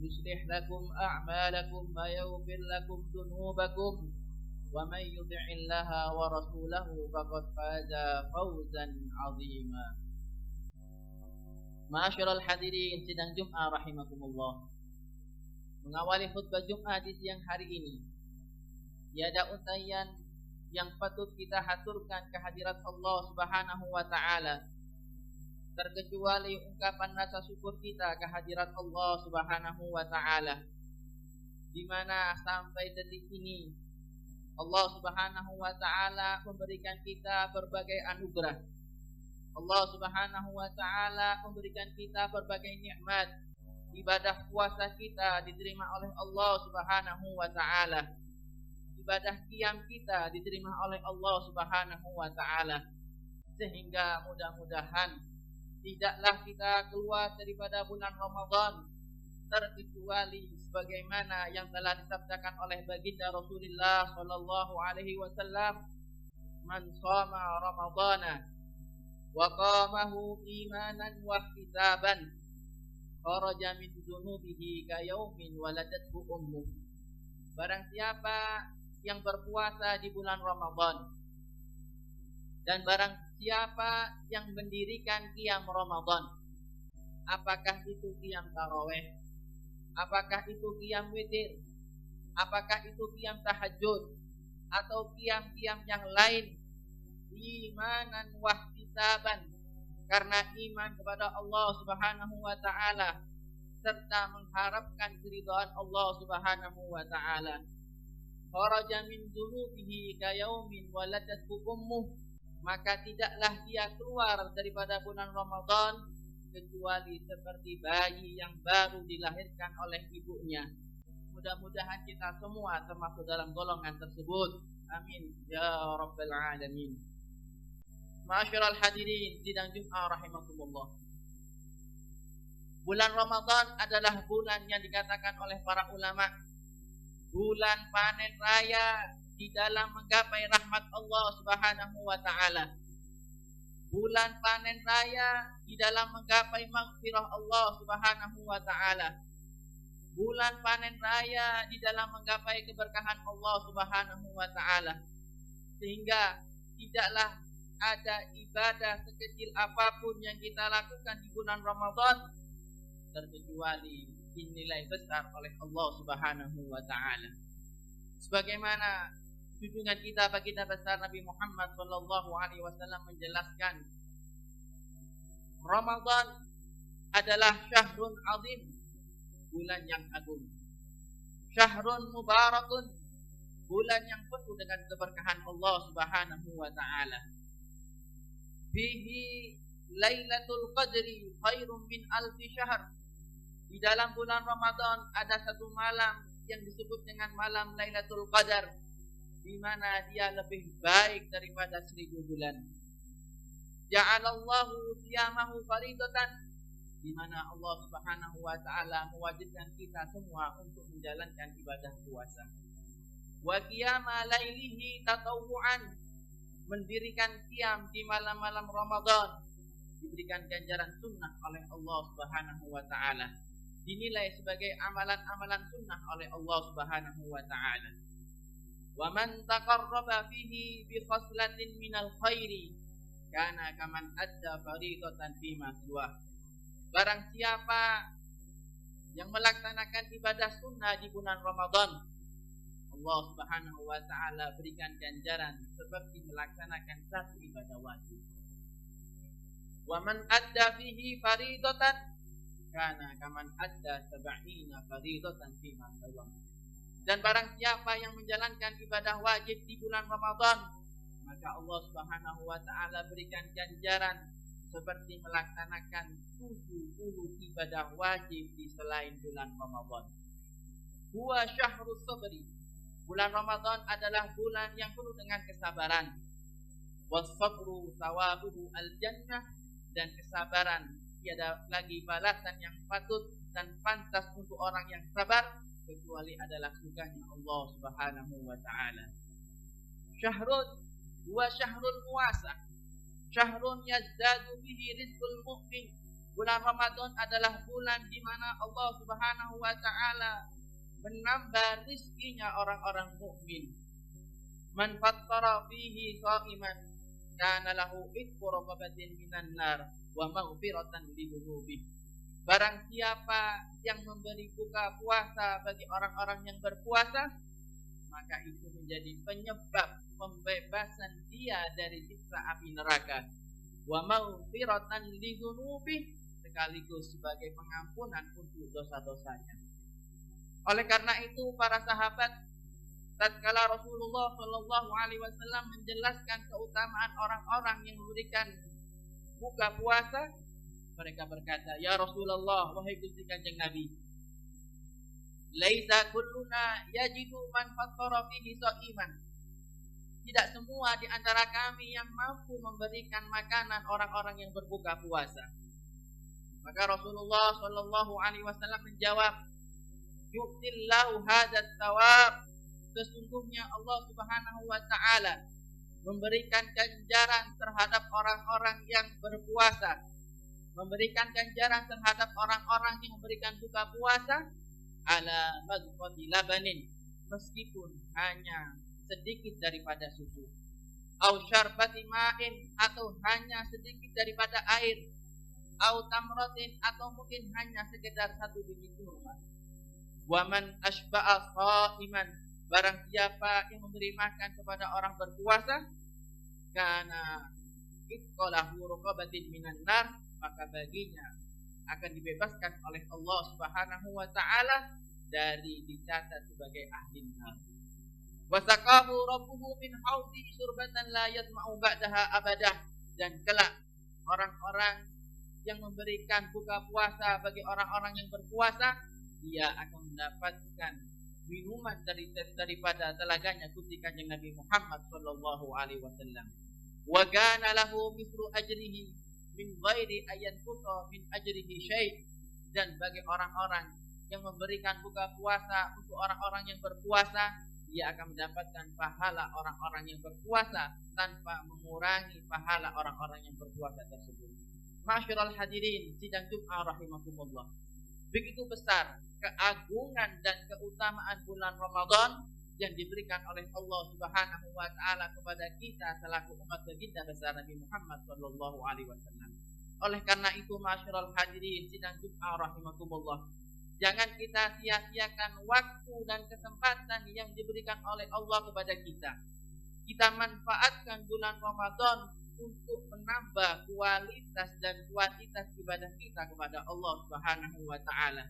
يصلح لكم أعمالكم ويغفر لكم ذنوبكم ومن يطع الله ورسوله فقد فاز فوزا عظيما. Ma'asyiral hadirin sidang Jumat rahimakumullah. Mengawali khutbah Jumat di siang hari ini, tiada untayan yang patut kita haturkan kehadirat Allah Subhanahu wa taala terkecuali ungkapan rasa syukur kita kehadirat Allah Subhanahu wa taala, di mana sampai detik ini Allah Subhanahu wa taala memberikan kita berbagai anugerah. Allah Subhanahu wa taala memberikan kita berbagai nikmat. Ibadah puasa kita diterima oleh Allah Subhanahu wa taala. Ibadah qiyam kita diterima oleh Allah Subhanahu wa taala. Sehingga mudah-mudahan tidaklah kita keluar daripada bulan Ramadan terkecuali sebagaimana yang telah disabdakan oleh baginda Rasulullah sallallahu alaihi wasallam, "Man shoma Ramadhana wa qamahu imanan wa ihtisaban kharaja min dzunubihi ka yaumin waladathu ummuh." Barang siapa yang berpuasa di bulan Ramadan dan barang siapa yang mendirikan qiyam Ramadan, apakah itu qiyam tarawih, apakah itu qiyam witir, apakah itu qiyam tahajud, atau qiyam-qiyam yang lain, imanan wa ihtisaban, karena iman kepada Allah Subhanahu wa taala serta mengharapkan keridhaan Allah Subhanahu wa taala, kharaja min dzunubihi ka yaumin waladathu ummuh, maka tidaklah dia keluar daripada bulan Ramadan kecuali seperti bayi yang baru dilahirkan oleh ibunya. Mudah-mudahan kita semua termasuk dalam golongan tersebut. Amin ya rabbal alamin. Ma'asyiral hadirin sidang Jumat rahimakumullah. Bulan Ramadan adalah bulan yang dikatakan oleh para ulama bulan panen raya di dalam menggapai rahmat Allah Subhanahu wa taala. Bulan panen raya di dalam menggapai maghfirah Allah Subhanahu wa taala. Bulan panen raya di dalam menggapai keberkahan Allah Subhanahu wa taala. Sehingga tidaklah ada ibadah sekecil apapun yang kita lakukan di bulan Ramadan terkecuali dinilai besar oleh Allah Subhanahu wa taala. Sebagaimana junjungan kita baginda besar Nabi Muhammad sallallahu alaihi wasallam menjelaskan, Ramadan adalah syahrun azim, bulan yang agung. Syahrun mubarakun, bulan yang penuh dengan keberkahan Allah Subhanahu wa taala. Fihi Lailatul Qadri khairum min alfi syahr. Di dalam bulan Ramadan ada satu malam yang disebut dengan malam Lailatul Qadar, di mana dia lebih baik daripada 1000 bulan. Ja'alallahu siyamahu faridatan, di mana Allah Subhanahu wa taala mewajibkan kita semua untuk menjalankan ibadah puasa. Wa qiyama lailihi tatawwu'an, mendirikan qiyam di malam-malam Ramadan diberikan ganjaran sunnah oleh Allah Subhanahu wa taala, dinilai sebagai amalan-amalan sunnah oleh Allah Subhanahu wa taala. Wa man taqarraba fihi bi khaslatin minal khairi kana kaman adda fariidatan fima siwa. Barang siapa yang melaksanakan ibadah sunnah di bulan Ramadan, Allah Subhanahu wa taala berikan ganjaran seperti melaksanakan satu ibadah wajib. Wa man adda fihi fariidatan kana kaman adda 70 fariidatan fima siwa. Dan barang siapa yang menjalankan ibadah wajib di bulan Ramadan, maka Allah Subhanahu wa taala berikan ganjaran seperti melaksanakan 70 ibadah wajib di selain bulan Ramadan. Huwa syahrus sabri. Bulan Ramadan adalah bulan yang penuh dengan kesabaran. Was-sabru sawabuhu al-jannah, dan kesabaran tiada lagi balasan yang patut dan pantas untuk orang yang sabar kecuali adalah surganya Allah Subhanahu wa taala. Syahrun huwa syahrul muwasa. Syahrun yazdadu bihi rizqul mu'min. Bulan Ramadan adalah bulan di mana Allah Subhanahu wa taala menambah rizkinya orang-orang mukmin. Man fattara fihi sha'iman kana lahu itqu raqabatin minan nar wa maghfiratan li dhunubihi. Barang siapa yang memberi buka puasa bagi orang-orang yang berpuasa, maka itu menjadi penyebab pembebasan dia dari siksa api neraka. Wa maghfiratan li dzunubi, sekaligus sebagai pengampunan untuk dosa-dosanya. Oleh karena itu para sahabat, tatkala Rasulullah Shallallahu alaihi wasallam menjelaskan keutamaan orang-orang yang memberikan buka puasa, mereka berkata, "Ya Rasulullah, wahai Gusti Kanjeng Nabi, laisa kulluna yajidu man fattara fihi sha'iman." Tidak semua di antara kami yang mampu memberikan makanan orang-orang yang berbuka puasa. Maka Rasulullah Shallallahu alaihi wasallam menjawab, "Yu'tillahu hadzal thawab." Sesungguhnya Allah Subhanahu wa taala memberikan ganjaran terhadap orang-orang yang berpuasa, memberikan ganjaran terhadap orang-orang yang memberikan buka puasa ala maghfati labanin, meskipun hanya sedikit daripada susu, au syarbati ma'in, atau hanya sedikit daripada air, au tamratin, atau mungkin hanya sekedar satu biji kurma. Wa man asba'a sha'iman, barang siapa yang memberi makan kepada orang berpuasa, kana itqalahu raqabatin minan nar, maka baginya akan dibebaskan oleh Allah Subhanahu wa taala dari dicatat sebagai ahli nar. Wasaqahu rabbuhu min haudi syurbatan la yatma'u ba'daha abadah, dan kelak orang-orang yang memberikan buka puasa bagi orang-orang yang berpuasa, dia akan mendapatkan minuman daripada telaganya Gusti Kanjeng Nabi Muhammad sallallahu alaihi wasallam. Wa kana lahu mithlu ajrihi min ghairi ayanqusa min ajrihi syai', dan bagi orang-orang yang memberikan buka puasa untuk orang-orang yang berpuasa, dia akan mendapatkan pahala orang-orang yang berpuasa tanpa mengurangi pahala orang-orang yang berpuasa tersebut. Ma'asyiral hadirin sidang Jumat rahimakumullah. Begitu besar keagungan dan keutamaan bulan Ramadan yang diberikan oleh Allah Subhanahu wa taala kepada kita selaku umat baginda besar Nabi Muhammad sallallahu alaihi wasallam. Oleh karena itu ma'asyiral hadirin sidang Jumat rahimakumullah, jangan kita sia-siakan waktu dan kesempatan yang diberikan oleh Allah kepada kita. Kita manfaatkan bulan Ramadan untuk menambah kualitas dan kuantitas ibadah kita kepada Allah Subhanahu wa taala.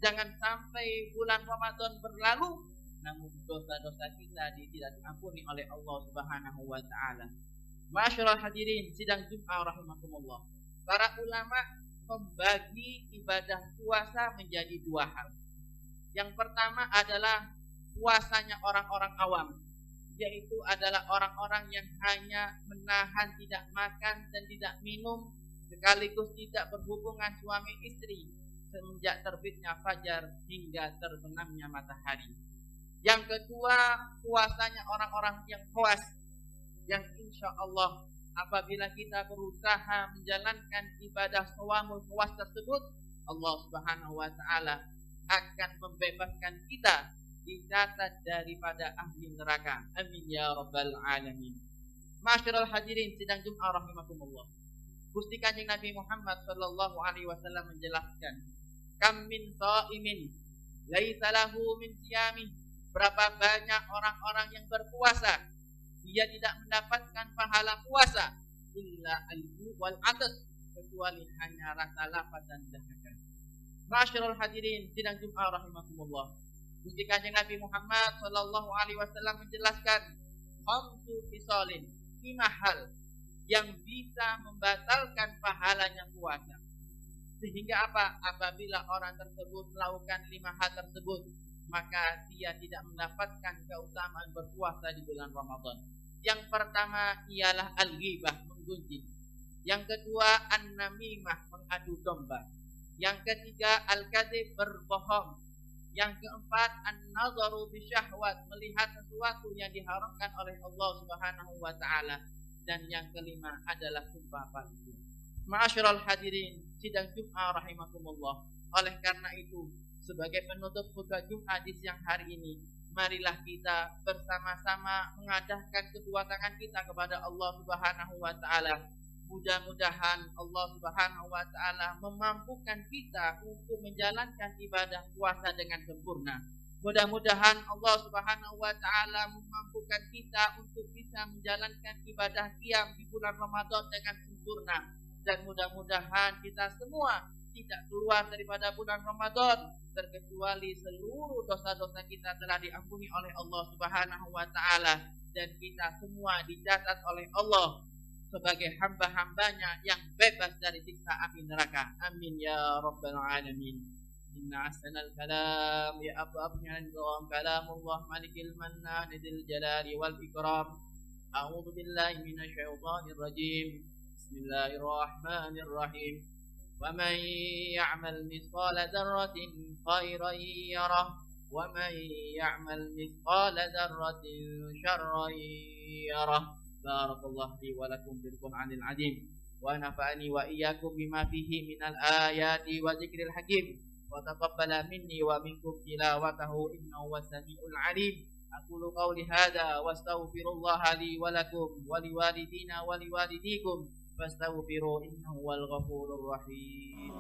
Jangan sampai bulan Ramadan berlalu namun dosa-dosa kita tidak diampuni oleh Allah Subhanahu wa taala. Ma'asyiral hadirin sidang Jumat rahimakumullah. Para ulama membagi ibadah puasa menjadi dua hal. Yang pertama adalah puasanya orang-orang awam, yaitu adalah orang-orang yang hanya menahan tidak makan dan tidak minum, sekaligus tidak berhubungan suami istri semenjak terbitnya fajar hingga terbenamnya matahari. Yang kedua, puasanya orang-orang yang puas, yang insya Allah apabila kita berusaha menjalankan ibadah shawamul puas tersebut, Allah Subhanahu wa taala akan membebaskan kita dicatat daripada ahli neraka. Amin ya rabbal alamin. Ma'asyiral hadirin sidang Jumat rahimakumullah. Gusti Kanjeng Nabi Muhammad sallallahu alaihi wasallam menjelaskan, kam min shaimin laisa lahu min siyami. Berapa banyak orang-orang yang berpuasa, dia tidak mendapatkan pahala puasa, illa al-ju' wal 'atas, kecuali hanya rasa lapar dan dahaga. Ma'asyiral hadirin sidang Jumat rahimakumullah. Gusti Kanjeng Nabi Muhammad sallallahu alaihi wasallam menjelaskan, khamsu fisalin, 5 hal yang bisa membatalkan pahalanya puasa. Sehingga apa? Apabila orang tersebut melakukan 5 hal tersebut, maka dia tidak mendapatkan keutamaan berpuasa di bulan Ramadan. Yang pertama ialah al-ghibah, menggunjing. Yang kedua an-namimah, mengadu domba. Yang ketiga al-kadzib, berbohong. Yang keempat an-nadharu bisyahwat, melihat sesuatu yang diharamkan oleh Allah Subhanahu wa taala. Dan yang kelima adalah sumpah palsu. Ma'asyiral hadirin sidang Jumat rahimakumullah. Oleh karena itu, sebagai penutup khutbah Jumat di siang hari ini, marilah kita bersama-sama mengadahkan kedua tangan kita kepada Allah Subhanahu wa taala. Mudah-mudahan Allah Subhanahu wa taala memampukan kita untuk menjalankan ibadah puasa dengan sempurna. Mudah-mudahan Allah Subhanahu wa taala memampukan kita untuk bisa menjalankan ibadah qiyam di bulan Ramadan dengan sempurna. Dan mudah-mudahan kita semua tidak keluar daripada bulan Ramadan terkecuali seluruh dosa-dosa kita telah diampuni oleh Allah Subhanahu wa taala, dan kita semua dicatat oleh Allah sebagai hamba-hambanya yang bebas dari siksa api neraka. Amin ya rabbal alamin. Inna ahsanal kalam ya ababnya al-nizam kalamullah malikil mannan dzil jalali wal ikram. A'udzu billahi minasy syaithanir rajim. Bismillahirrahmanirrahim. ومن يعمل مثقال ذرة خيرا يره ومن يعمل مثقال ذرة شرا يره. بارك الله لي ولكم بالقرآن العظيم ونفعني وإياكم بما فيه من الآيات وذكر الحكيم وتقبل مني ومنكم تلاوته إنه هو السميع العليم. أقول قولي هذا واستغفر الله لي ولكم ولوالدينا ولوالديكم فاستغفروا إنه هو الغفور الرحيم.